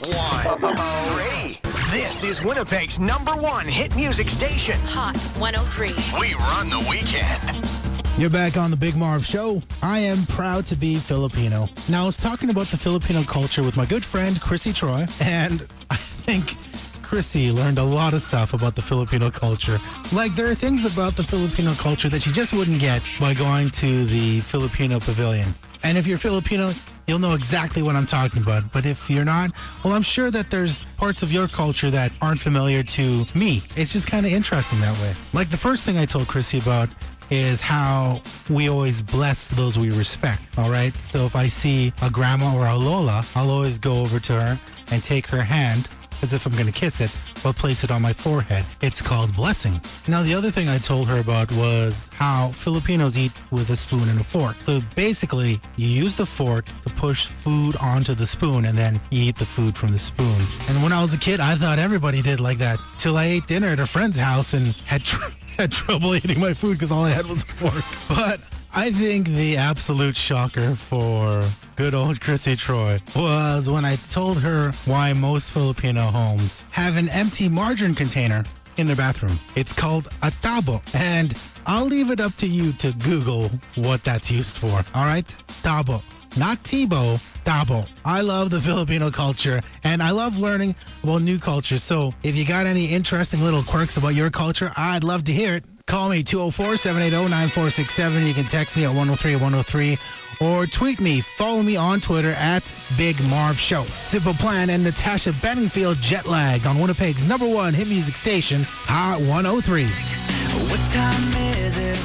103. This is Winnipeg's #1 hit music station. Hot 103. We run the weekend. You're back on the Big Marv Show. I am proud to be Filipino. Now, I was talking about the Filipino culture with my good friend, Chrissy Troy, and I think Chrissy learned a lot of stuff about the Filipino culture. Like, there are things about the Filipino culture that you just wouldn't get by going to the Filipino Pavilion. And if you're Filipino, you'll know exactly what I'm talking about. But if you're not, well, I'm sure that there's parts of your culture that aren't familiar to me. It's just kind of interesting that way. Like, the first thing I told Chrissy about is how we always bless those we respect, all right? So if I see a grandma or a lola, I'll always go over to her and take her hand as if I'm going to kiss it, but place it on my forehead. It's called blessing. Now, the other thing I told her about was how Filipinos eat with a spoon and a fork. So basically, you use the fork to push food onto the spoon, and then you eat the food from the spoon. And when I was a kid, I thought everybody did like that, till I ate dinner at a friend's house and had trouble eating my food because all I had was a fork. But I think the absolute shocker for good old Chrissy Troy was when I told her why most Filipino homes have an empty margarine container in their bathroom. It's called a Tabo. And I'll leave it up to you to Google what that's used for. All right? Tabo. Not Tebow, Tabo. I love the Filipino culture, and I love learning about new cultures. So if you got any interesting little quirks about your culture, I'd love to hear it. Call me, 204-780-9467. You can text me at 103-103 or tweet me. Follow me on Twitter at Big Marv Show. Simple Plan and Natasha Bedingfield, Jet Lag on Winnipeg's #1 hit music station, Hot 103. What time is it?